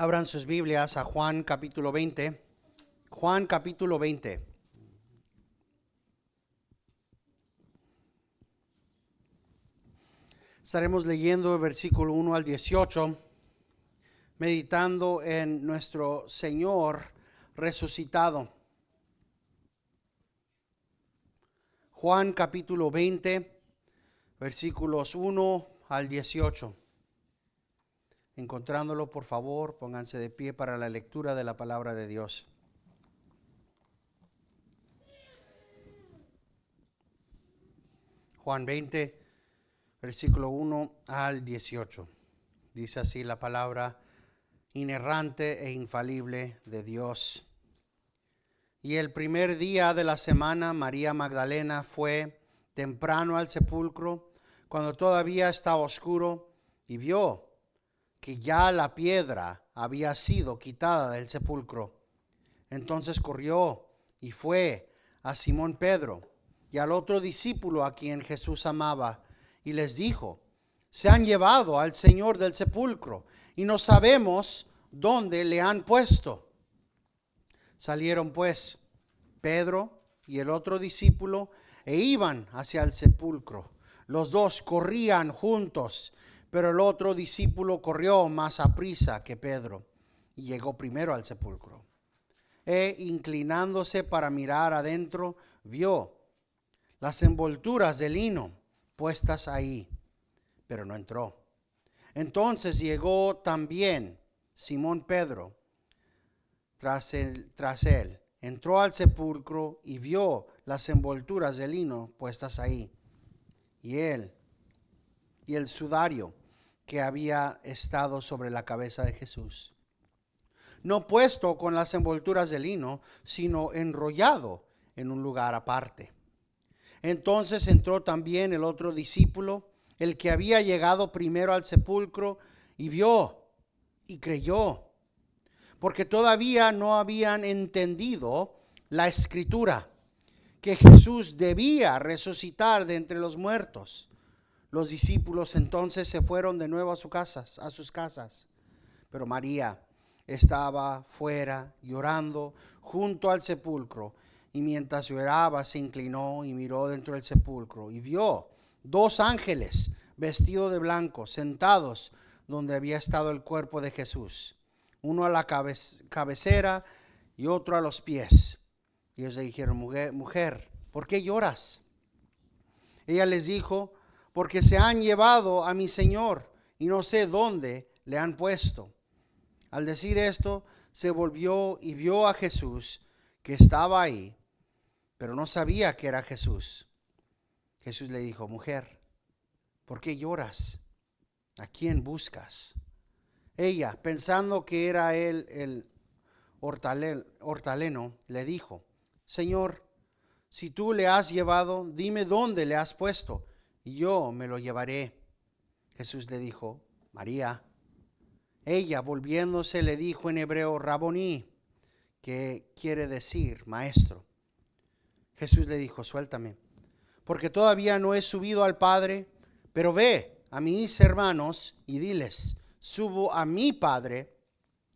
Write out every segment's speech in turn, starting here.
Abran sus Biblias a Juan capítulo 20. Juan capítulo 20. Estaremos leyendo el versículo 1 al 18, meditando en nuestro Señor resucitado. Juan capítulo 20, versículos 1 al 18. Encontrándolo, por favor, pónganse de pie para la lectura de la palabra de Dios. Juan 20, versículo 1 al 18. Dice así la palabra inerrante e infalible de Dios. Y el primer día de la semana, María Magdalena fue temprano al sepulcro, cuando todavía estaba oscuro, y vio que ya la piedra había sido quitada del sepulcro. Entonces corrió y fue a Simón Pedro y al otro discípulo a quien Jesús amaba, y les dijo: se han llevado al Señor del sepulcro y no sabemos dónde le han puesto. Salieron pues Pedro y el otro discípulo e iban hacia el sepulcro. Los dos corrían juntos, pero el otro discípulo corrió más aprisa que Pedro y llegó primero al sepulcro. E inclinándose para mirar adentro, vio las envolturas de lino puestas ahí, pero no entró. Entonces llegó también Simón Pedro tras él. Entró al sepulcro y vio las envolturas de lino puestas ahí, y el sudario que había estado sobre la cabeza de Jesús, no puesto con las envolturas de lino, sino enrollado en un lugar aparte. Entonces entró también el otro discípulo, el que había llegado primero al sepulcro, y vio y creyó, porque todavía no habían entendido la escritura, que Jesús debía resucitar de entre los muertos. Los discípulos entonces se fueron de nuevo a sus casas. Pero María estaba fuera llorando junto al sepulcro, y mientras lloraba se inclinó y miró dentro del sepulcro y vio dos ángeles vestidos de blanco sentados donde había estado el cuerpo de Jesús, uno a la cabecera y otro a los pies. Y ellos le dijeron: mujer, ¿por qué lloras? Ella les dijo: porque se han llevado a mi Señor y no sé dónde le han puesto. Al decir esto, se volvió y vio a Jesús que estaba ahí, pero no sabía que era Jesús. Jesús le dijo: mujer, ¿por qué lloras? ¿A quién buscas? Ella, pensando que era él el hortelano, le dijo: Señor, si tú le has llevado, dime dónde le has puesto, y yo me lo llevaré. Jesús le dijo: María. Ella, volviéndose, le dijo en hebreo: Raboní, que quiere decir maestro. Jesús le dijo: suéltame, porque todavía no he subido al Padre, pero ve a mis hermanos y diles: subo a mi Padre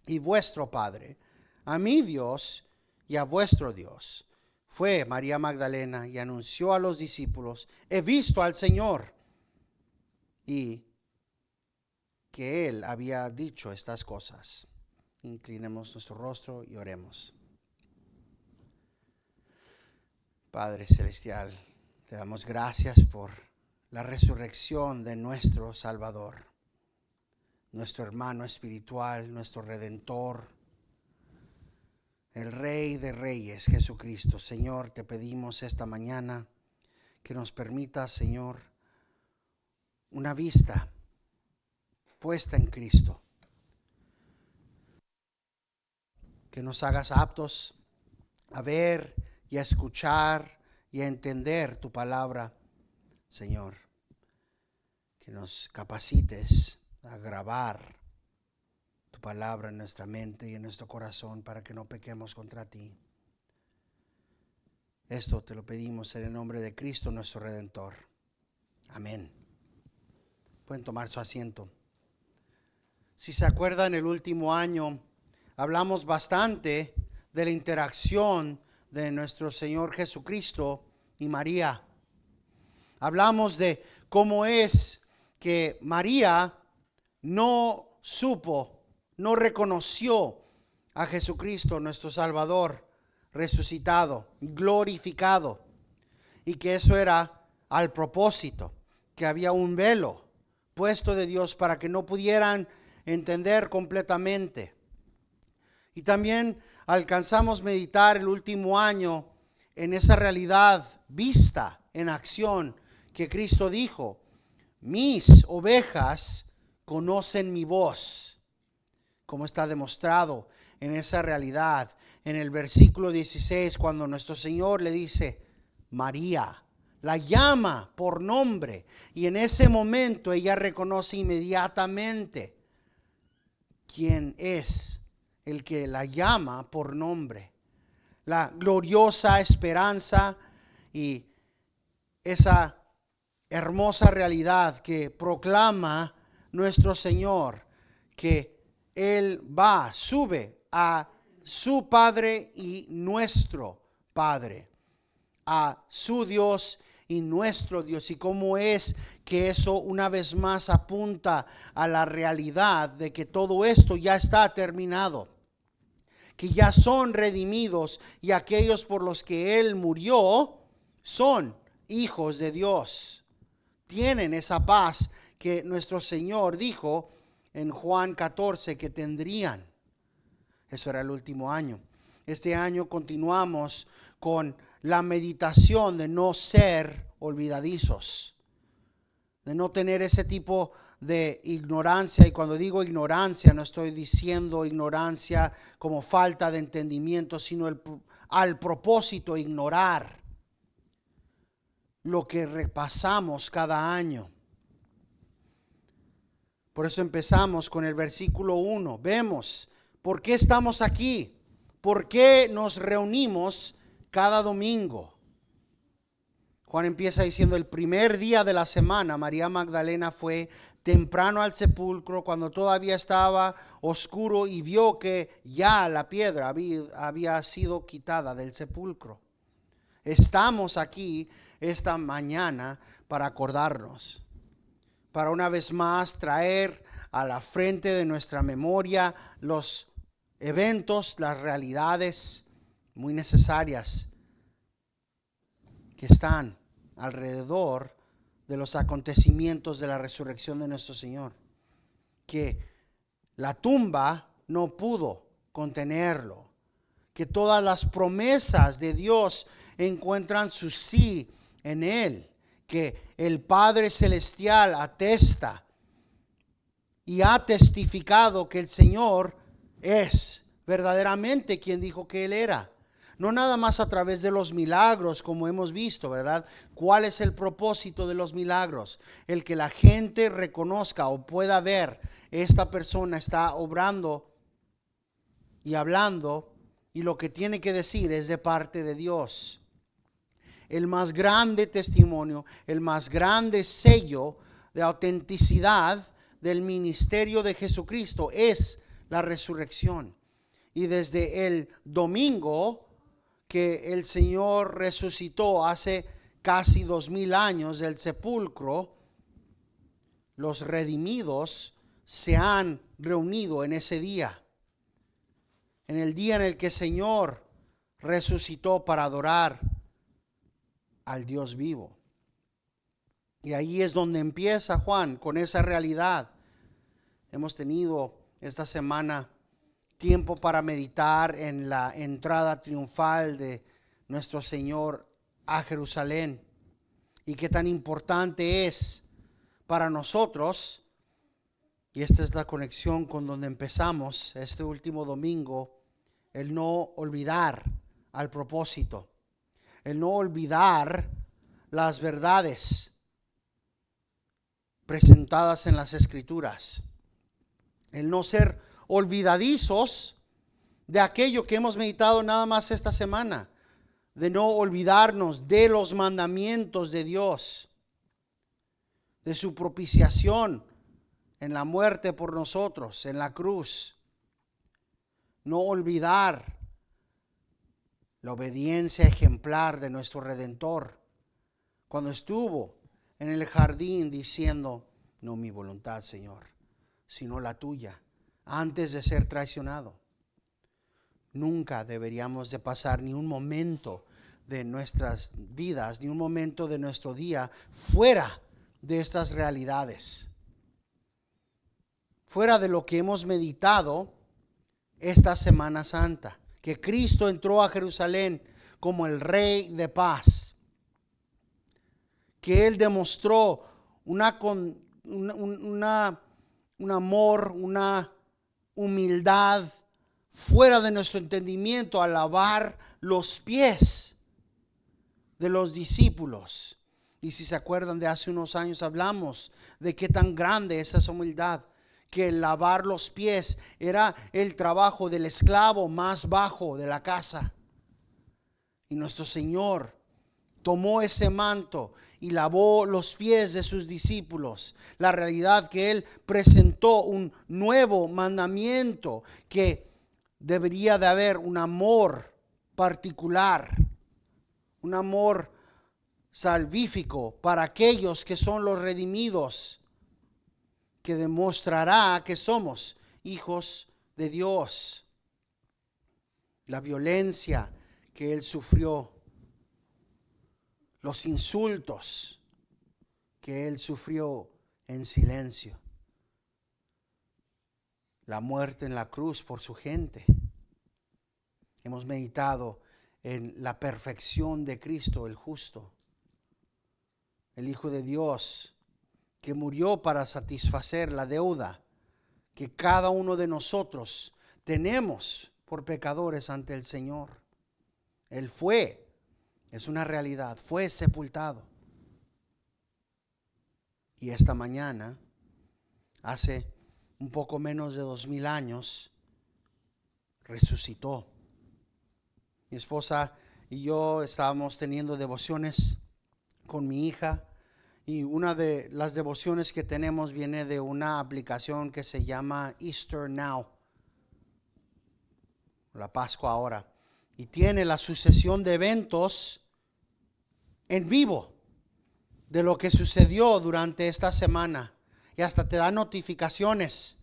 y vuestro Padre, a mi Dios y a vuestro Dios. Fue María Magdalena y anunció a los discípulos: he visto al Señor, y que él había dicho estas cosas. Inclinemos nuestro rostro y oremos. Padre celestial, te damos gracias por la resurrección de nuestro Salvador, nuestro hermano espiritual, nuestro Redentor, el Rey de Reyes, Jesucristo. Señor, te pedimos esta mañana que nos permitas, Señor, una vista puesta en Cristo, que nos hagas aptos a ver y a escuchar y a entender tu palabra, Señor, que nos capacites a grabar tu palabra en nuestra mente y en nuestro corazón para que no pequemos contra ti. Esto te lo pedimos en el nombre de Cristo nuestro Redentor. Amén. Pueden tomar su asiento. Si se acuerdan, el último año hablamos bastante de la interacción de nuestro Señor Jesucristo y María. Hablamos de cómo es que María no supo, no reconoció a Jesucristo, nuestro Salvador, resucitado, glorificado, y que eso era al propósito, que había un velo puesto de Dios para que no pudieran entender completamente. Y también alcanzamos a meditar el último año en esa realidad vista en acción que Cristo dijo: mis ovejas conocen mi voz, como está demostrado en esa realidad en el versículo 16, cuando nuestro Señor le dice María, la llama por nombre, y en ese momento ella reconoce inmediatamente quién es el que la llama por nombre. La gloriosa esperanza y esa hermosa realidad que proclama nuestro Señor, que Él sube a su Padre y nuestro Padre, a su Dios y nuestro Dios, y cómo es que eso una vez más apunta a la realidad de que todo esto ya está terminado, que ya son redimidos, y aquellos por los que Él murió son hijos de Dios. Tienen esa paz que nuestro Señor dijo en Juan 14 que tendrían. Eso era el último año. Este año continuamos con la meditación de no ser olvidadizos, de no tener ese tipo de ignorancia. Y cuando digo ignorancia, no estoy diciendo ignorancia como falta de entendimiento, sino al propósito ignorar lo que repasamos cada año. Por eso empezamos con el versículo 1. Vemos por qué estamos aquí, por qué nos reunimos cada domingo. Juan empieza diciendo: el primer día de la semana, María Magdalena fue temprano al sepulcro cuando todavía estaba oscuro y vio que ya la piedra había sido quitada del sepulcro. Estamos aquí esta mañana para acordarnos, para una vez más traer a la frente de nuestra memoria los eventos, las realidades muy necesarias que están alrededor de los acontecimientos de la resurrección de nuestro Señor, que la tumba no pudo contenerlo, que todas las promesas de Dios encuentran su sí en Él, que el Padre Celestial atesta y ha testificado que el Señor es verdaderamente quien dijo que Él era. No nada más a través de los milagros, como hemos visto, ¿verdad? ¿Cuál es el propósito de los milagros? El que la gente reconozca o pueda ver: esta persona está obrando y hablando, y lo que tiene que decir es de parte de Dios. El más grande testimonio, el más grande sello de autenticidad del ministerio de Jesucristo es la resurrección. Y desde el domingo que el Señor resucitó hace casi 2000 años del sepulcro, los redimidos se han reunido en ese día, en el día en el que el Señor resucitó para adorar al Dios vivo. Y ahí es donde empieza Juan con esa realidad. Hemos tenido esta semana tiempo para meditar en la entrada triunfal de nuestro Señor a Jerusalén, y qué tan importante es para nosotros. Y esta es la conexión con donde empezamos este último domingo: el no olvidar al propósito, el no olvidar las verdades presentadas en las Escrituras, el no ser olvidadizos de aquello que hemos meditado nada más esta semana, de no olvidarnos de los mandamientos de Dios, de su propiciación en la muerte por nosotros, en la cruz. No olvidar la obediencia ejemplar de nuestro Redentor, cuando estuvo en el jardín diciendo, no mi voluntad, Señor, sino la tuya, antes de ser traicionado. Nunca deberíamos de pasar ni un momento de nuestras vidas, ni un momento de nuestro día fuera de estas realidades, fuera de lo que hemos meditado esta Semana Santa, que Cristo entró a Jerusalén como el Rey de paz, que Él demostró un amor, una humildad fuera de nuestro entendimiento al lavar los pies de los discípulos. Y si se acuerdan, de hace unos años hablamos de qué tan grande es esa humildad, que el lavar los pies era el trabajo del esclavo más bajo de la casa. Y nuestro Señor tomó ese manto y lavó los pies de sus discípulos. La realidad que Él presentó un nuevo mandamiento, que debería de haber un amor particular, un amor salvífico para aquellos que son los redimidos, que demostrará que somos hijos de Dios. La violencia que Él sufrió, los insultos que Él sufrió en silencio, la muerte en la cruz por su gente. Hemos meditado en la perfección de Cristo, el justo, el Hijo de Dios, que murió para satisfacer la deuda que cada uno de nosotros tenemos por pecadores ante el Señor. Él fue, es una realidad, fue sepultado. Y esta mañana, hace un poco menos de 2000 años, resucitó. Mi esposa y yo estábamos teniendo devociones con mi hija, y una de las devociones que tenemos viene de una aplicación que se llama Easter Now, la Pascua ahora, y tiene la sucesión de eventos en vivo de lo que sucedió durante esta semana, y hasta te da notificaciones.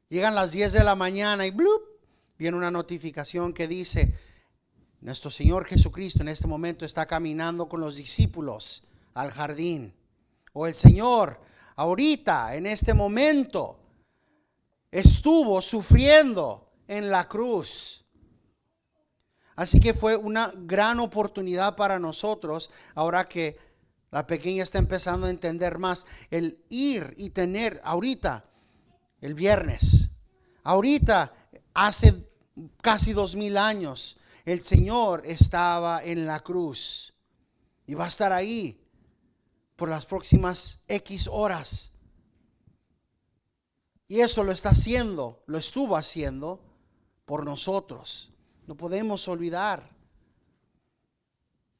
Llegan las 10 de la mañana y ¡blup! Viene una notificación que dice, nuestro Señor Jesucristo en este momento está caminando con los discípulos al jardín. O el Señor ahorita, en este momento, estuvo sufriendo en la cruz. Así que fue una gran oportunidad para nosotros, ahora que la pequeña está empezando a entender más, el ir y tener ahorita, el viernes, ahorita hace casi 2000 años, el Señor estaba en la cruz y va a estar ahí por las próximas X horas. Y eso lo está haciendo, lo estuvo haciendo por nosotros. No podemos olvidar,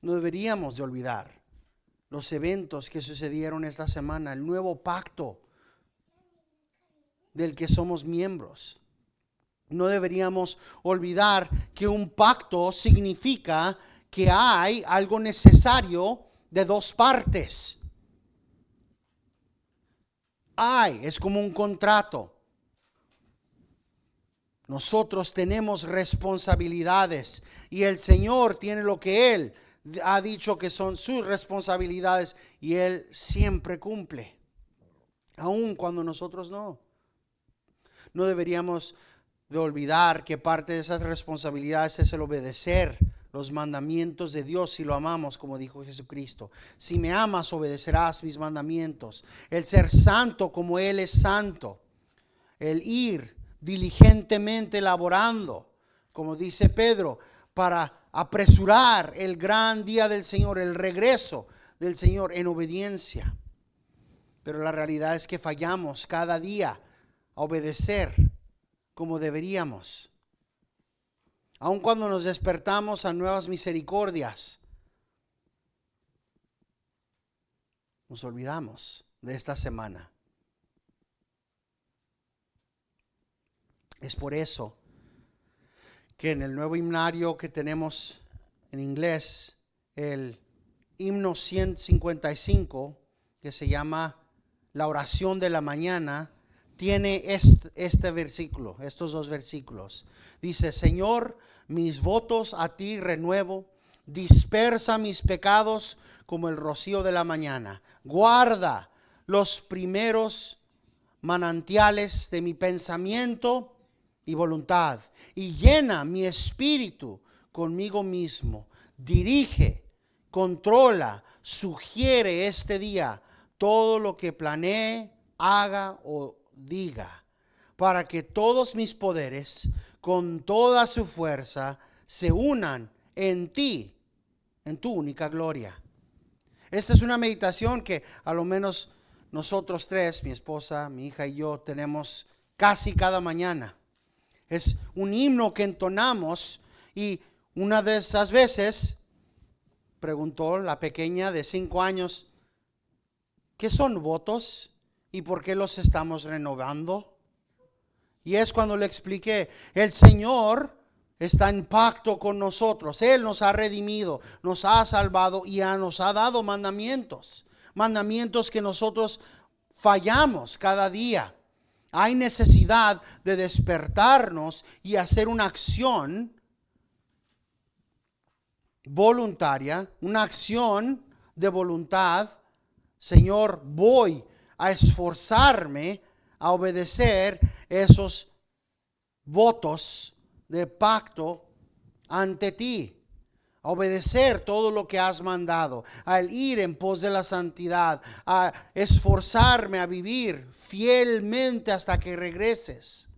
no deberíamos de olvidar los eventos que sucedieron esta semana, el nuevo pacto del que somos miembros. No deberíamos olvidar que un pacto significa que hay algo necesario de dos partes. Es como un contrato. Nosotros tenemos responsabilidades y el Señor tiene lo que Él ha dicho que son sus responsabilidades, y Él siempre cumple, aun cuando nosotros no. No deberíamos de olvidar que parte de esas responsabilidades es el obedecer los mandamientos de Dios si lo amamos, como dijo Jesucristo. Si me amas, obedecerás mis mandamientos. El ser santo como Él es santo. El ir diligentemente laborando, como dice Pedro, para apresurar el gran día del Señor, el regreso del Señor en obediencia. Pero la realidad es que fallamos cada día a obedecer como deberíamos. Aun cuando nos despertamos a nuevas misericordias, nos olvidamos de esta semana. Es por eso que en el nuevo himnario que tenemos en inglés, el himno 155, que se llama la oración de la mañana, tiene este versículo, estos dos versículos. Dice: Señor, mis votos a ti renuevo, dispersa mis pecados como el rocío de la mañana. Guarda los primeros manantiales de mi pensamiento y voluntad, y llena mi espíritu conmigo mismo. Dirige, controla, sugiere este día todo lo que planee, haga o diga, para que todos mis poderes, con toda su fuerza, se unan en ti, en tu única gloria. Esta es una meditación que a lo menos nosotros tres, mi esposa, mi hija y yo, tenemos casi cada mañana. Es un himno que entonamos, y una de esas veces preguntó la pequeña de 5 años: ¿qué son votos y por qué los estamos renovando? Y es cuando le expliqué: el Señor está en pacto con nosotros. Él nos ha redimido, nos ha salvado y nos ha dado mandamientos que nosotros fallamos cada día. Hay necesidad de despertarnos y hacer una acción voluntaria, una acción de voluntad. Señor, voy a esforzarme a obedecer esos votos de pacto ante ti, a obedecer todo lo que has mandado, al ir en pos de la santidad, a esforzarme a vivir fielmente hasta que regreses.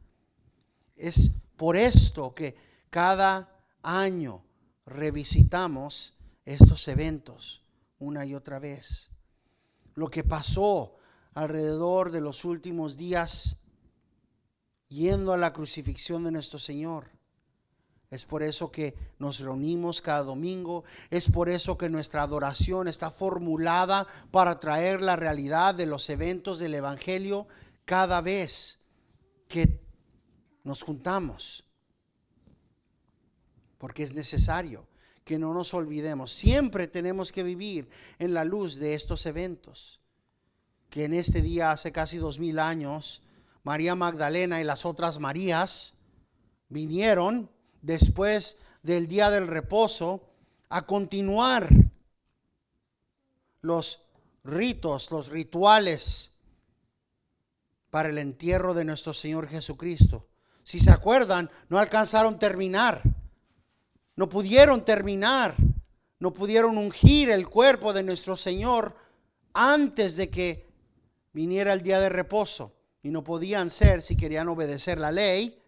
Es por esto que cada año revisitamos estos eventos una y otra vez. Lo que pasó alrededor de los últimos días yendo a la crucifixión de nuestro Señor. Es por eso que nos reunimos cada domingo. Es por eso que nuestra adoración está formulada para traer la realidad de los eventos del Evangelio cada vez que nos juntamos. Porque es necesario que no nos olvidemos. Siempre tenemos que vivir en la luz de estos eventos. Que en este día, hace casi 2000 años, María Magdalena y las otras Marías vinieron después del día del reposo a continuar los ritos, los rituales para el entierro de nuestro Señor Jesucristo. Si se acuerdan, no alcanzaron a terminar. No pudieron terminar, no pudieron ungir el cuerpo de nuestro Señor antes de que viniera el día de reposo. Y no podían ser, si querían obedecer la ley,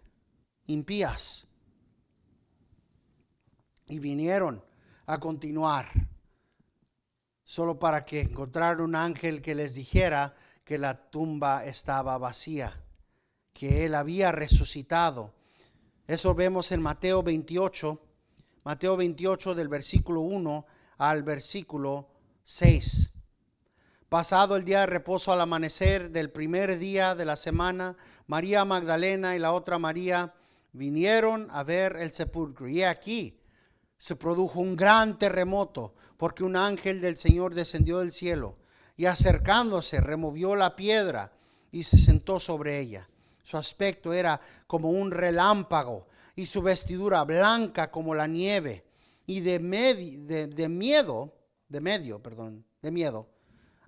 impías. Y vinieron a continuar, solo para que encontraran un ángel que les dijera que la tumba estaba vacía, que Él había resucitado. Eso vemos en Mateo 28 del versículo 1 al versículo 6. Pasado el día de reposo, al amanecer del primer día de la semana, María Magdalena y la otra María vinieron a ver el sepulcro. Y aquí se produjo un gran terremoto, porque un ángel del Señor descendió del cielo y, acercándose, removió la piedra y se sentó sobre ella. Su aspecto era como un relámpago y su vestidura blanca como la nieve. Y de miedo,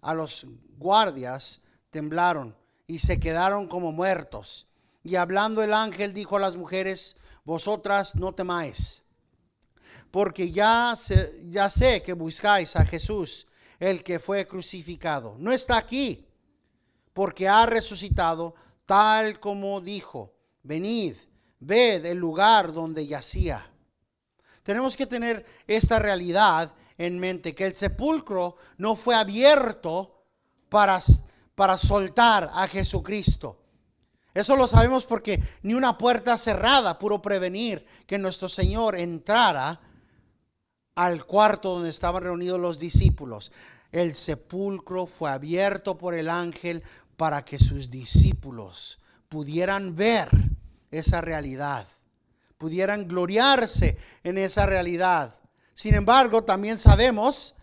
a los guardias temblaron y se quedaron como muertos. Y hablando el ángel dijo a las mujeres: vosotras no temáis, porque ya sé que buscáis a Jesús, el que fue crucificado. No está aquí, porque ha resucitado, tal como dijo. Venid, ved el lugar donde yacía. Tenemos que tener esta realidad en mente, que el sepulcro no fue abierto para soltar a Jesucristo. Eso lo sabemos porque ni una puerta cerrada pudo prevenir que nuestro Señor entrara al cuarto donde estaban reunidos los discípulos. El sepulcro fue abierto por el ángel para que sus discípulos pudieran ver esa realidad, pudieran gloriarse en esa realidad. Sin embargo, también sabemos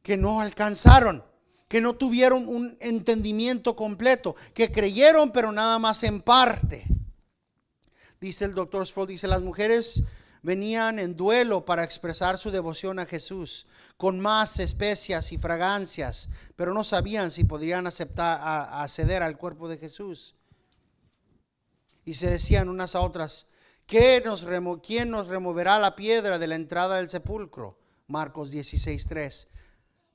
que no alcanzaron, que no tuvieron un entendimiento completo, que creyeron pero nada más en parte. Dice el doctor Sproul, dice, las mujeres venían en duelo para expresar su devoción a Jesús con más especias y fragancias, pero no sabían si podrían acceder al cuerpo de Jesús. Y se decían unas a otras, ¿quién nos removerá la piedra de la entrada del sepulcro? Marcos 16:3.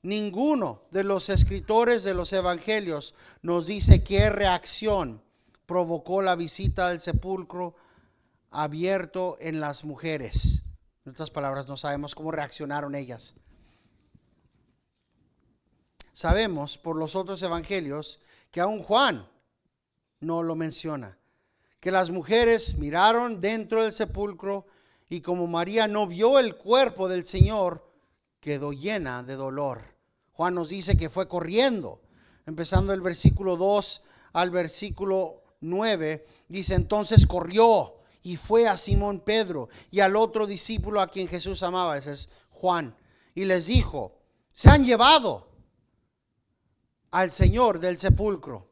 Ninguno de los escritores de los evangelios nos dice qué reacción provocó la visita del sepulcro abierto en las mujeres. En otras palabras, no sabemos cómo reaccionaron ellas. Sabemos por los otros evangelios que aún Juan no lo menciona, que las mujeres miraron dentro del sepulcro y como María no vio el cuerpo del Señor, quedó llena de dolor. Juan nos dice que fue corriendo, empezando el versículo 2 al versículo 9, dice, entonces corrió y fue a Simón Pedro y al otro discípulo a quien Jesús amaba, ese es Juan, y les dijo, se han llevado al Señor del sepulcro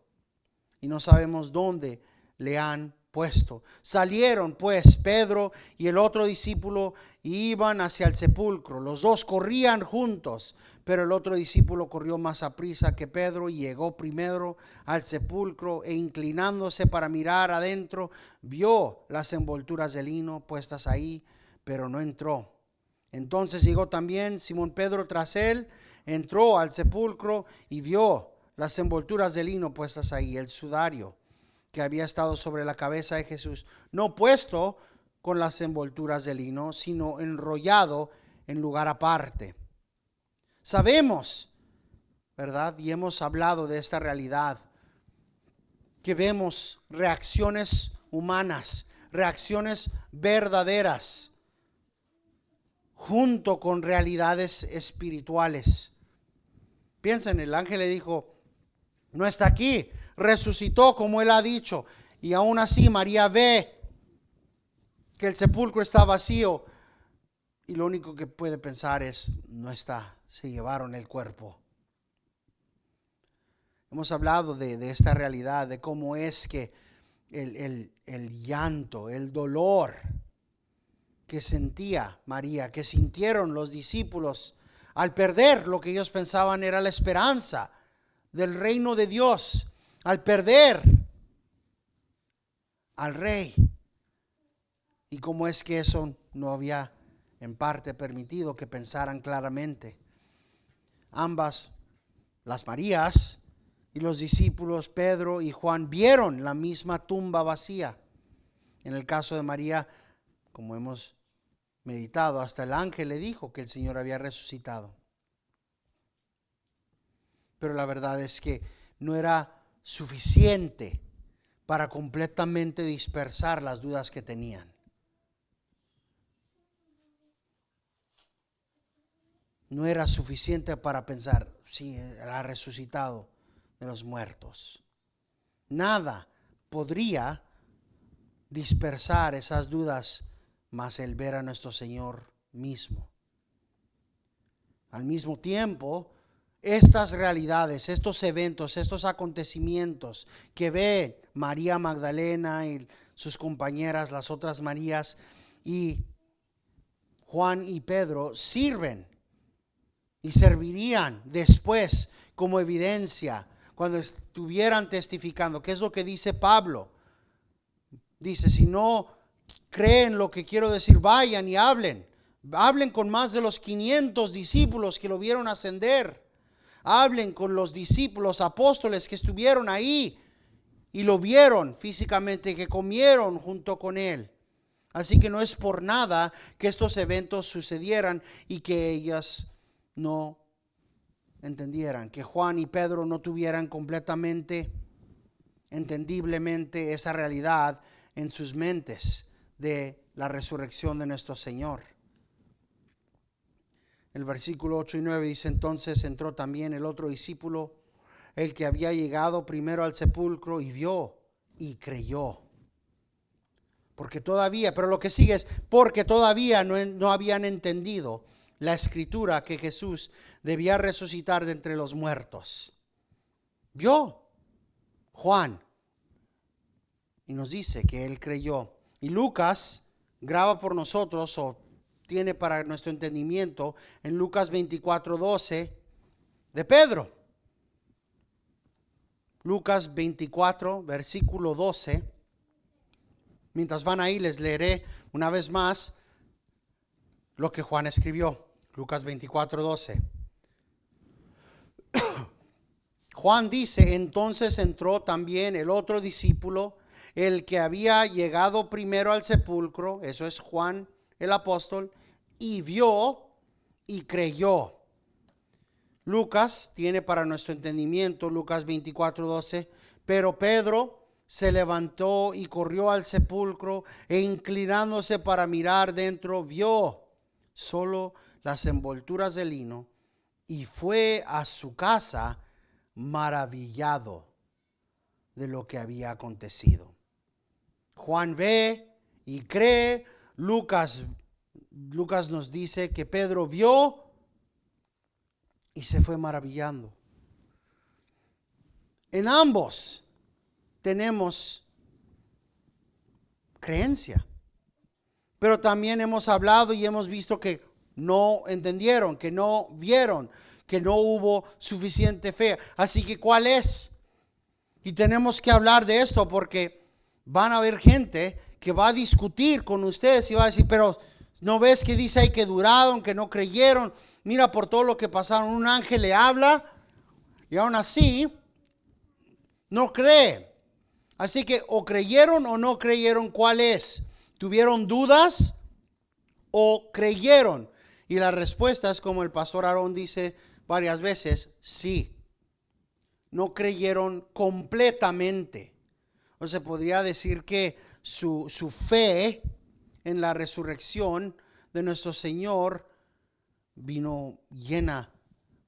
y no sabemos dónde le han puesto. Salieron pues Pedro y el otro discípulo y iban hacia el sepulcro. Los dos corrían juntos, pero el otro discípulo corrió más aprisa que Pedro y llegó primero al sepulcro e inclinándose para mirar adentro, vio las envolturas de lino puestas ahí, pero no entró. Entonces llegó también Simón Pedro tras él, entró al sepulcro y vio las envolturas de lino puestas ahí, el sudario que había estado sobre la cabeza de Jesús, no puesto con las envolturas de lino, sino enrollado en lugar aparte. Sabemos, ¿verdad? Y hemos hablado de esta realidad, que vemos reacciones humanas, reacciones verdaderas, junto con realidades espirituales. Piensen, el ángel le dijo, no está aquí, resucitó como él ha dicho, y aún así María ve que el sepulcro está vacío y lo único que puede pensar es, no está, se llevaron el cuerpo. Hemos hablado de esta realidad, de cómo es que el llanto, el dolor que sentía María, que sintieron los discípulos al perder lo que ellos pensaban era la esperanza del reino de Dios, al perder al rey. Y cómo es que eso no había en parte permitido que pensaran claramente. Ambas, las Marías y los discípulos Pedro y Juan, vieron la misma tumba vacía. En el caso de María, como hemos meditado, hasta el ángel le dijo que el Señor había resucitado. Pero la verdad es que no era suficiente para completamente dispersar las dudas que tenían. No era suficiente para pensar, sí, ha resucitado de los muertos. Nada podría dispersar esas dudas más el ver a nuestro Señor mismo. Al mismo tiempo, estas realidades, estos eventos, estos acontecimientos que ve María Magdalena y sus compañeras, las otras Marías, y Juan y Pedro, sirven y servirían después como evidencia cuando estuvieran testificando. ¿Qué es lo que dice Pablo? Dice, si no creen lo que quiero decir, vayan y hablen. Hablen con más de los 500 discípulos que lo vieron ascender. Hablen con los discípulos, apóstoles que estuvieron ahí y lo vieron físicamente, que comieron junto con él. Así que no es por nada que estos eventos sucedieran y que ellas no entendieran, que Juan y Pedro no tuvieran completamente, entendiblemente esa realidad en sus mentes de la resurrección de nuestro Señor. El versículo 8 y 9 dice, entonces entró también el otro discípulo, el que había llegado primero al sepulcro, y vio y creyó. Porque todavía, pero lo que sigue es, porque todavía no habían entendido la escritura que Jesús debía resucitar de entre los muertos. Vio Juan y nos dice que él creyó. Y Lucas graba por nosotros, o tiene para nuestro entendimiento, en Lucas 24:12 de Pedro. Lucas 24, versículo 12. Mientras van ahí, les leeré una vez más lo que Juan escribió. Lucas 24:12. Juan dice, entonces entró también el otro discípulo, el que había llegado primero al sepulcro, eso es Juan el apóstol, y vio y creyó. Lucas tiene para nuestro entendimiento, Lucas 24:12, pero Pedro se levantó y corrió al sepulcro e inclinándose para mirar dentro, vio solo las envolturas de lino y fue a su casa maravillado de lo que había acontecido. Juan ve y cree. Lucas nos dice que Pedro vio y se fue maravillando. En ambos tenemos creencia, pero también hemos hablado y hemos visto que no entendieron, que no vieron, que no hubo suficiente fe. Así que ¿cuál es? Y tenemos que hablar de esto porque van a haber gente que va a discutir con ustedes y va a decir, pero ¿no ves que dice ahí que duraron, que no creyeron? Mira por todo lo que pasaron, un ángel le habla y aún así no cree. Así que o creyeron o no creyeron, ¿cuál es? ¿Tuvieron dudas o creyeron? Y la respuesta es como el pastor Aarón dice varias veces, sí. No creyeron completamente. O se podría decir que su fe en la resurrección de nuestro Señor vino llena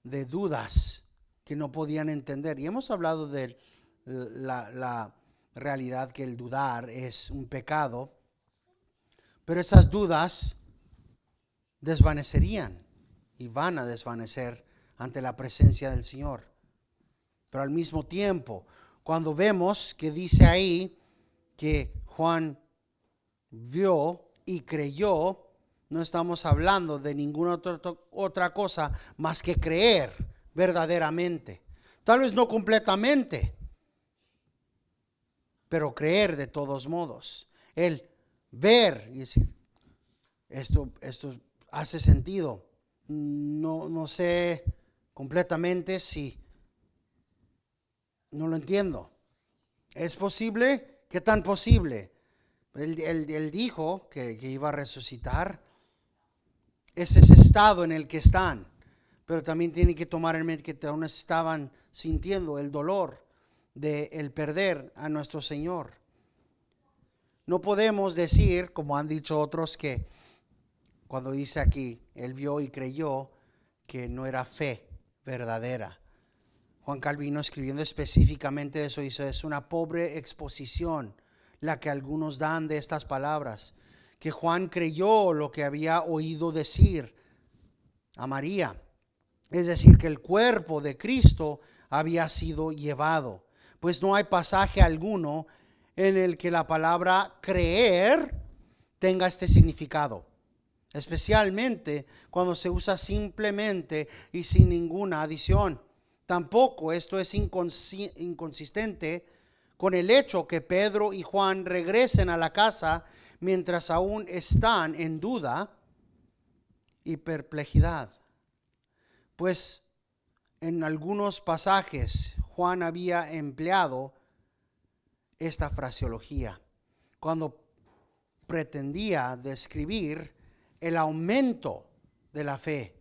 de dudas que no podían entender. Y hemos hablado de la realidad que el dudar es un pecado, pero esas dudas desvanecerían y van a desvanecer ante la presencia del Señor. Pero al mismo tiempo, cuando vemos que dice ahí que Juan vio y creyó, no estamos hablando de ninguna otra cosa más que creer verdaderamente. Tal vez no completamente, pero creer de todos modos. El ver y decir, esto hace sentido. No sé completamente si no lo entiendo. ¿Es posible? ¿Qué tan posible? Él dijo que iba a resucitar. Es ese estado en el que están. Pero también tienen que tomar en mente que aún estaban sintiendo el dolor de el perder a nuestro Señor. No podemos decir, como han dicho otros, que cuando dice aquí, él vio y creyó, que no era fe verdadera. Juan Calvino, escribiendo específicamente de eso, dice, es una pobre exposición la que algunos dan de estas palabras, que Juan creyó lo que había oído decir a María, es decir, que el cuerpo de Cristo había sido llevado. Pues no hay pasaje alguno en el que la palabra creer tenga este significado, especialmente cuando se usa simplemente y sin ninguna adición. Tampoco esto es inconsistente con el hecho que Pedro y Juan regresen a la casa mientras aún están en duda y perplejidad. Pues en algunos pasajes Juan había empleado esta fraseología cuando pretendía describir el aumento de la fe.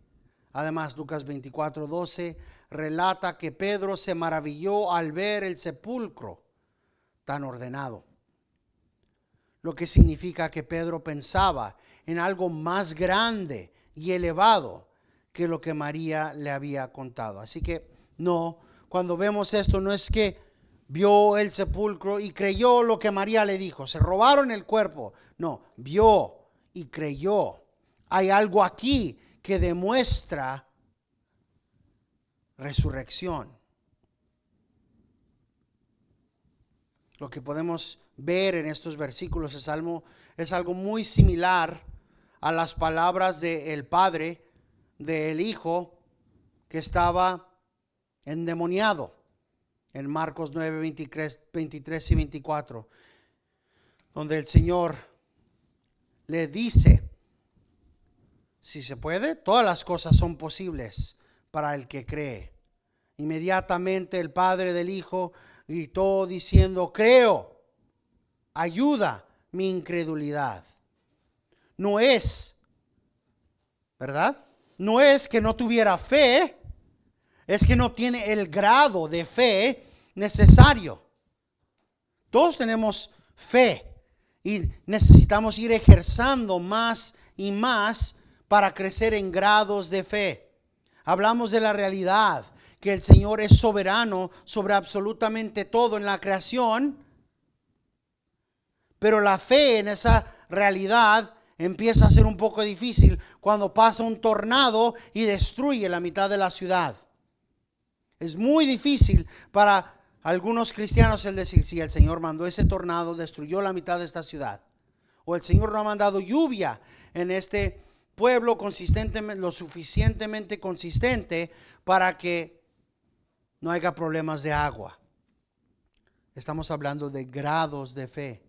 Además, Lucas 24:12 relata que Pedro se maravilló al ver el sepulcro tan ordenado, lo que significa que Pedro pensaba en algo más grande y elevado que lo que María le había contado. Así que no, cuando vemos esto, no es que vio el sepulcro y creyó lo que María le dijo. Se robaron el cuerpo. No, vio y creyó. Hay algo aquí que demuestra resurrección. Lo que podemos ver en estos versículos es algo muy similar a las palabras del padre, del hijo que estaba endemoniado en Marcos 9, 23 y 24, donde el Señor le dice, si se puede, todas las cosas son posibles para el que cree. Inmediatamente el padre del hijo gritó diciendo, creo, ayuda mi incredulidad. No es, ¿verdad? No es que no tuviera fe, es que no tiene el grado de fe necesario. Todos tenemos fe y necesitamos ir ejerciendo más y más para crecer en grados de fe. Hablamos de la realidad, que el Señor es soberano sobre absolutamente todo en la creación, pero la fe en esa realidad empieza a ser un poco difícil cuando pasa un tornado y destruye la mitad de la ciudad. Es muy difícil para algunos cristianos el decir, si el Señor mandó ese tornado, destruyó la mitad de esta ciudad, o el Señor no ha mandado lluvia en este pueblo consistentemente, lo suficientemente consistente para que no haya problemas de agua. Estamos hablando de grados de fe,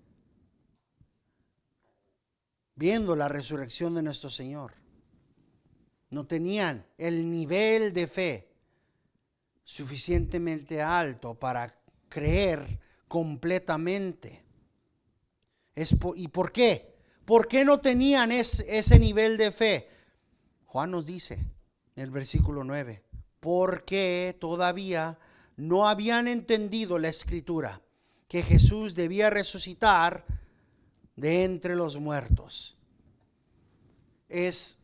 viendo la resurrección de nuestro Señor. No tenían el nivel de fe suficientemente alto para creer completamente. ¿Y por qué? ¿Por qué no tenían ese nivel de fe? Juan nos dice en el versículo 9, porque todavía no habían entendido la escritura, que Jesús debía resucitar de entre los muertos. Es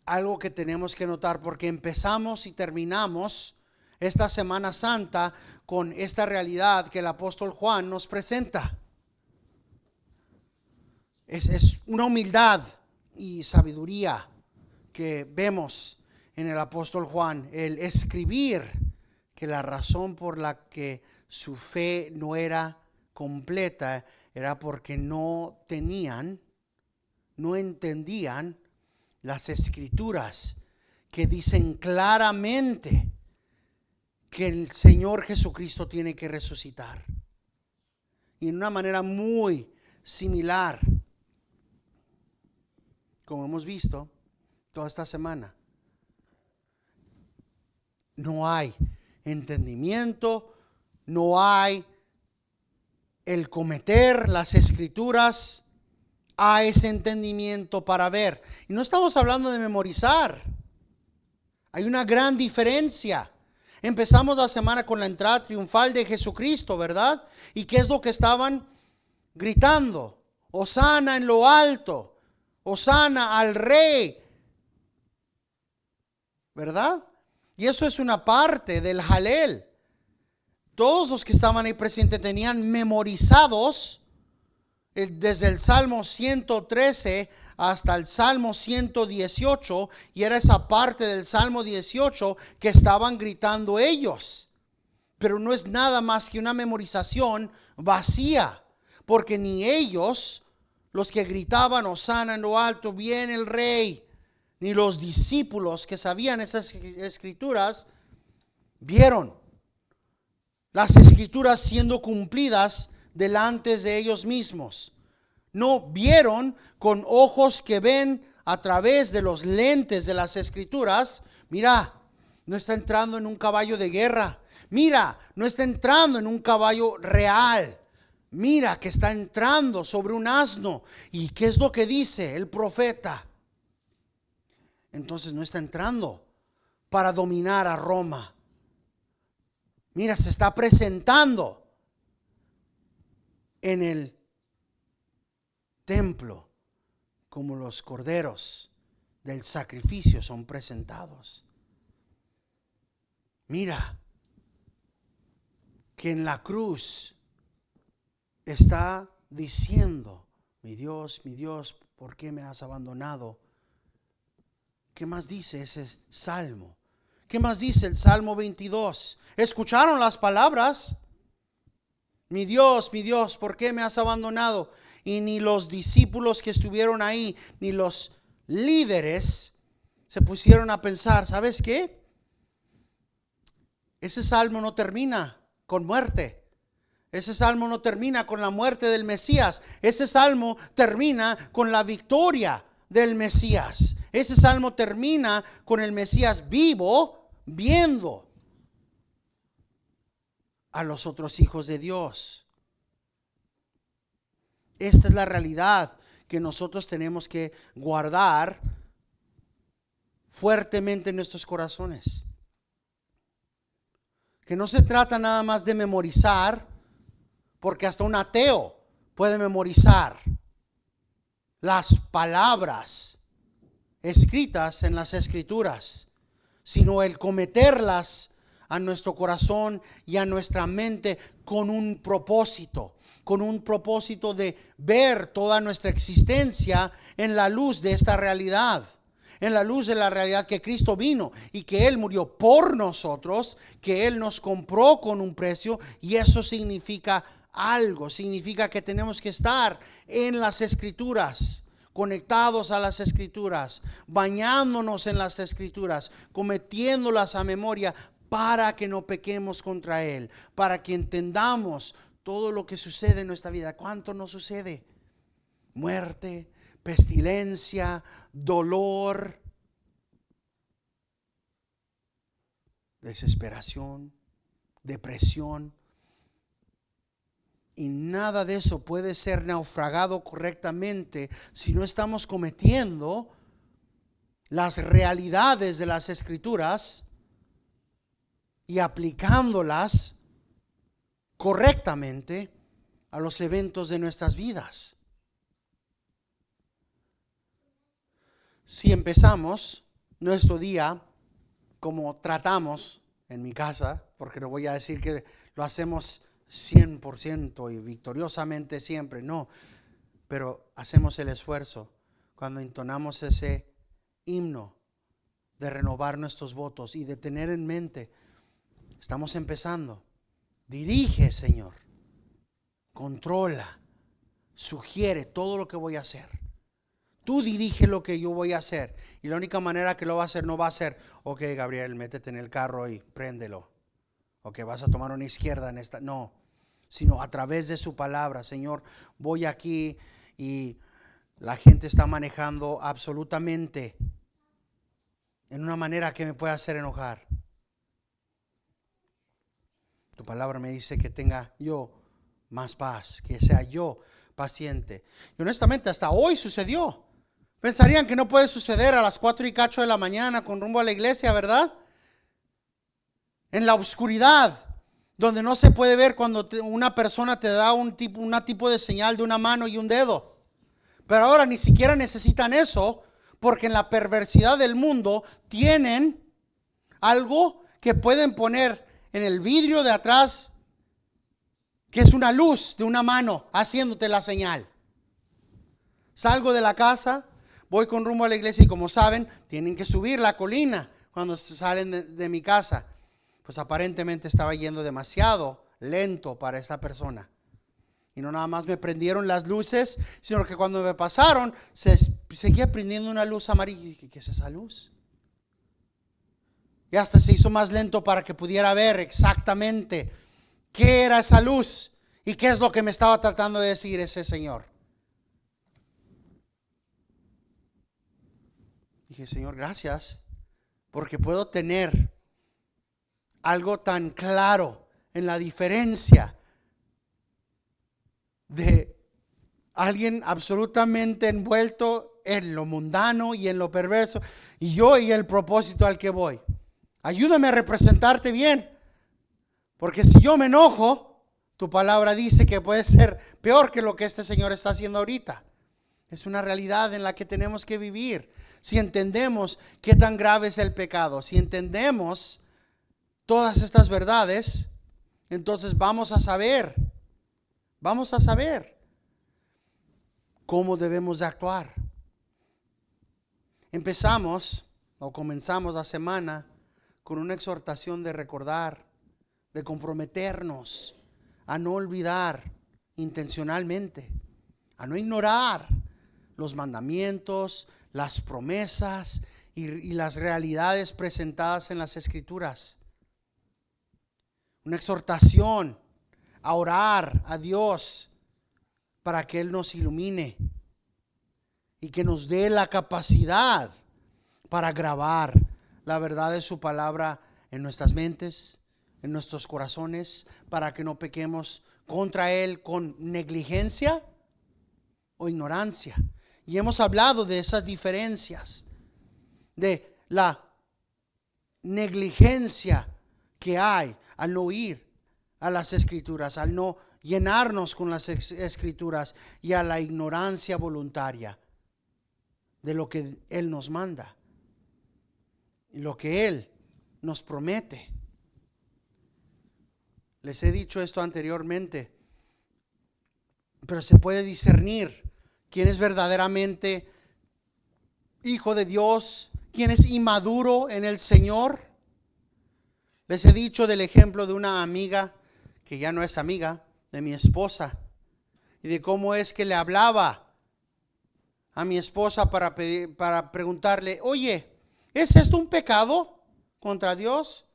algo que tenemos que notar, porque empezamos y terminamos esta Semana Santa con esta realidad que el apóstol Juan nos presenta. Es una humildad y sabiduría que vemos en el apóstol Juan, el escribir que la razón por la que su fe no era completa era porque no entendían las escrituras que dicen claramente que el Señor Jesucristo tiene que resucitar. Y en una manera muy similar, como hemos visto toda esta semana, no hay entendimiento, no hay el cometer las escrituras a ese entendimiento para ver. Y no estamos hablando de memorizar. Hay una gran diferencia. Empezamos la semana con la entrada triunfal de Jesucristo, ¿verdad? ¿Y qué es lo que estaban gritando? Hosana en lo alto, hosana al Rey, ¿verdad? Y eso es una parte del Jalel. Todos los que estaban ahí presentes tenían memorizados desde el Salmo 113 hasta el Salmo 118, y era esa parte del Salmo 18 que estaban gritando ellos. Pero no es nada más que una memorización vacía, porque ni ellos, los que gritaban hosana en lo alto, viene el Rey, ni los discípulos que sabían esas escrituras, vieron las escrituras siendo cumplidas delante de ellos mismos. No vieron con ojos que ven a través de los lentes de las escrituras. Mira, no está entrando en un caballo de guerra. Mira, no está entrando en un caballo real. Mira que está entrando sobre un asno. ¿Y qué es lo que dice el profeta? Entonces no está entrando para dominar a Roma. Mira, se está presentando en el templo como los corderos del sacrificio son presentados. Mira, que en la cruz está diciendo, mi Dios, ¿por qué me has abandonado? ¿Qué más dice ese salmo? ¿Qué más dice el Salmo 22? ¿Escucharon las palabras? Mi Dios, ¿por qué me has abandonado? Y ni los discípulos que estuvieron ahí, ni los líderes se pusieron a pensar, ¿sabes qué? Ese salmo no termina con muerte. Ese salmo no termina con la muerte del Mesías. Ese salmo termina con la victoria del Mesías. Ese salmo termina con el Mesías vivo, viendo a los otros hijos de Dios. Esta es la realidad que nosotros tenemos que guardar fuertemente en nuestros corazones. Que no se trata nada más de memorizar, porque hasta un ateo puede memorizar las palabras escritas en las Escrituras, sino el cometerlas a nuestro corazón y a nuestra mente con un propósito de ver toda nuestra existencia en la luz de esta realidad, en la luz de la realidad que Cristo vino y que Él murió por nosotros, que Él nos compró con un precio, y eso significa algo, significa que tenemos que estar en las Escrituras, conectados a las Escrituras, bañándonos en las Escrituras, cometiéndolas a memoria para que no pequemos contra Él, para que entendamos todo lo que sucede en nuestra vida. ¿Cuánto nos sucede? Muerte, pestilencia, dolor, desesperación, depresión. Y nada de eso puede ser naufragado correctamente si no estamos cometiendo las realidades de las Escrituras y aplicándolas correctamente a los eventos de nuestras vidas. Si empezamos nuestro día como tratamos en mi casa, porque no voy a decir que lo hacemos 100% y victoriosamente siempre, no, pero hacemos el esfuerzo cuando entonamos ese himno de renovar nuestros votos y de tener en mente, estamos empezando. Dirige, Señor, controla, sugiere todo lo que voy a hacer. Tú dirige lo que yo voy a hacer. Y la única manera que lo va a hacer, no va a ser, ok, Gabriel, métete en el carro y préndelo. Ok, vas a tomar una izquierda en esta. No, sino a través de su palabra. Señor, voy aquí y la gente está manejando absolutamente en una manera que me pueda hacer enojar. Tu palabra me dice que tenga yo más paz, que sea yo paciente. Y honestamente hasta hoy sucedió. Pensarían que no puede suceder a las 4 y cacho de la mañana con rumbo a la iglesia, ¿verdad? En la oscuridad, donde no se puede ver cuando una persona te da un tipo de señal de una mano y un dedo. Pero ahora ni siquiera necesitan eso, porque en la perversidad del mundo tienen algo que pueden poner en el vidrio de atrás, que es una luz de una mano haciéndote la señal. Salgo de la casa, voy con rumbo a la iglesia y como saben, tienen que subir la colina cuando salen de mi casa. Pues aparentemente estaba yendo demasiado lento para esta persona. Y no nada más me prendieron las luces, sino que cuando me pasaron, se seguía prendiendo una luz amarilla. ¿Qué es esa luz? Y hasta se hizo más lento para que pudiera ver exactamente qué era esa luz y qué es lo que me estaba tratando de decir ese señor. Dije, Señor, gracias, porque puedo tener algo tan claro en la diferencia de alguien absolutamente envuelto en lo mundano y en lo perverso, y yo y el propósito al que voy. Ayúdame a representarte bien, porque si yo me enojo, tu palabra dice que puede ser peor que lo que este señor está haciendo ahorita. Es una realidad en la que tenemos que vivir. Si entendemos qué tan grave es el pecado, si entendemos todas estas verdades, entonces vamos a saber cómo debemos de actuar. Comenzamos la semana con una exhortación de recordar, de comprometernos a no olvidar intencionalmente, a no ignorar los mandamientos, las promesas y las realidades presentadas en las Escrituras. Una exhortación a orar a Dios para que Él nos ilumine y que nos dé la capacidad para grabar la verdad de su palabra en nuestras mentes, en nuestros corazones, para que no pequemos contra Él con negligencia o ignorancia. Y hemos hablado de esas diferencias, de la negligencia que hay al no ir a las Escrituras, al no llenarnos con las Escrituras, y a la ignorancia voluntaria de lo que Él nos manda y lo que Él nos promete. Les he dicho esto anteriormente, pero se puede discernir quién es verdaderamente hijo de Dios, quién es inmaduro en el Señor. Les he dicho del ejemplo de una amiga que ya no es amiga de mi esposa, y de cómo es que le hablaba a mi esposa para preguntarle: oye, ¿es esto un pecado contra Dios?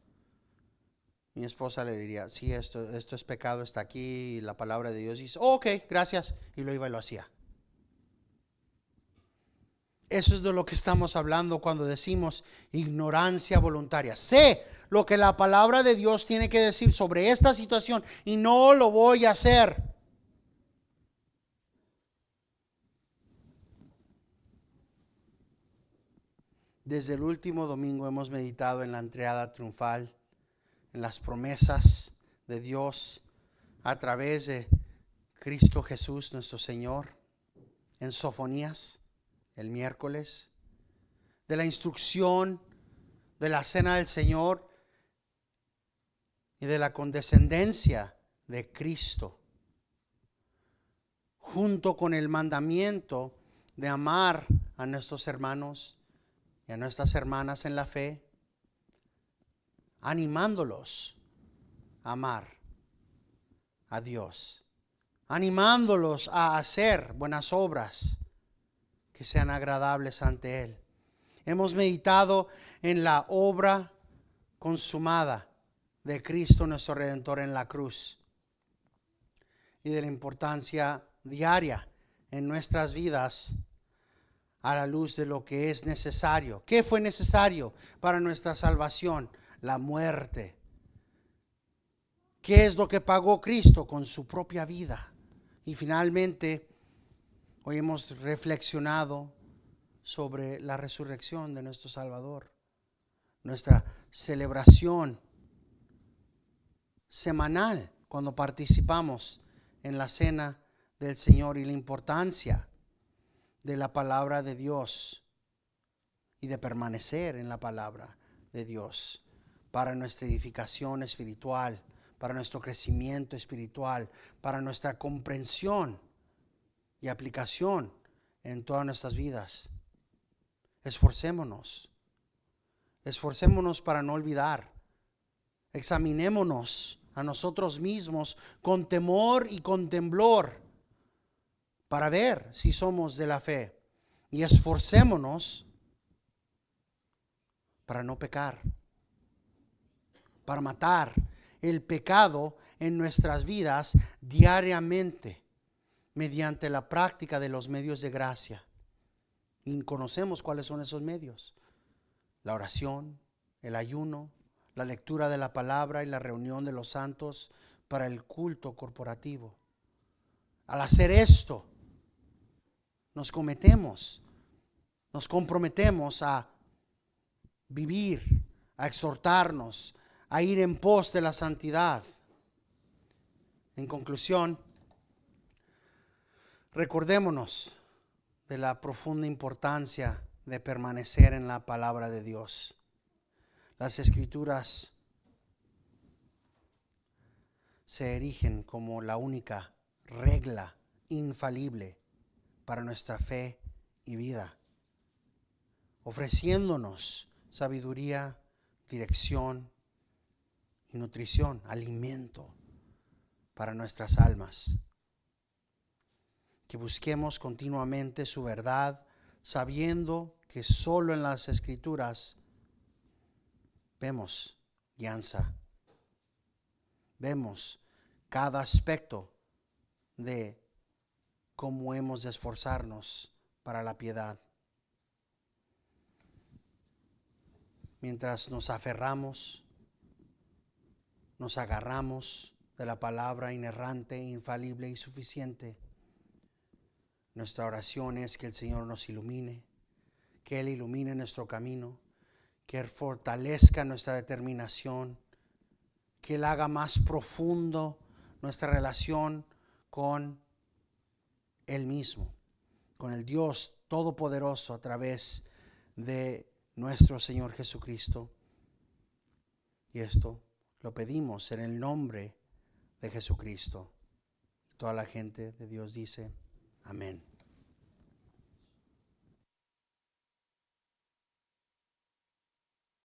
Mi esposa le diría: sí, esto es pecado, está aquí, la palabra de Dios dice, ok, gracias, y lo iba y lo hacía. Eso es de lo que estamos hablando cuando decimos ignorancia voluntaria. Sé lo que la palabra de Dios tiene que decir sobre esta situación y no lo voy a hacer. Desde el último domingo hemos meditado en la entrada triunfal, en las promesas de Dios a través de Cristo Jesús nuestro Señor, en Sofonías el miércoles, de la instrucción de la cena del Señor y de la condescendencia de Cristo, junto con el mandamiento de amar a nuestros hermanos y a nuestras hermanas en la fe, animándolos a amar a Dios, animándolos a hacer buenas obras que sean agradables ante Él. Hemos meditado en la obra consumada de Cristo nuestro Redentor en la cruz y de la importancia diaria en nuestras vidas a la luz de lo que es necesario. ¿Qué fue necesario para nuestra salvación? La muerte. ¿Qué es lo que pagó Cristo con su propia vida? Y finalmente, hoy hemos reflexionado sobre la resurrección de nuestro Salvador, nuestra celebración semanal cuando participamos en la cena del Señor, y la importancia de la palabra de Dios y de permanecer en la palabra de Dios para nuestra edificación espiritual, para nuestro crecimiento espiritual, para nuestra comprensión y aplicación en todas nuestras vidas. Esforcémonos para no olvidar. Examinémonos a nosotros mismos con temor y con temblor para ver si somos de la fe, y esforcémonos para no pecar, para matar el pecado en nuestras vidas diariamente mediante la práctica de los medios de gracia. Y conocemos cuáles son esos medios: la oración, el ayuno, la lectura de la palabra y la reunión de los santos para el culto corporativo. Al hacer esto, nos comprometemos a vivir, a exhortarnos, a ir en pos de la santidad. En conclusión, recordémonos de la profunda importancia de permanecer en la palabra de Dios. Las Escrituras se erigen como la única regla infalible para nuestra fe y vida, ofreciéndonos sabiduría, dirección y nutrición, alimento para nuestras almas. Que busquemos continuamente su verdad, sabiendo que solo en las Escrituras vemos guianza, vemos cada aspecto de cómo hemos de esforzarnos para la piedad. Mientras nos aferramos, nos agarramos de la palabra inerrante, infalible y suficiente, nuestra oración es que el Señor nos ilumine, que Él ilumine nuestro camino, que Él fortalezca nuestra determinación, que Él haga más profundo nuestra relación con Él mismo, con el Dios Todopoderoso a través de nuestro Señor Jesucristo. Y esto lo pedimos en el nombre de Jesucristo. Toda la gente de Dios dice, amén.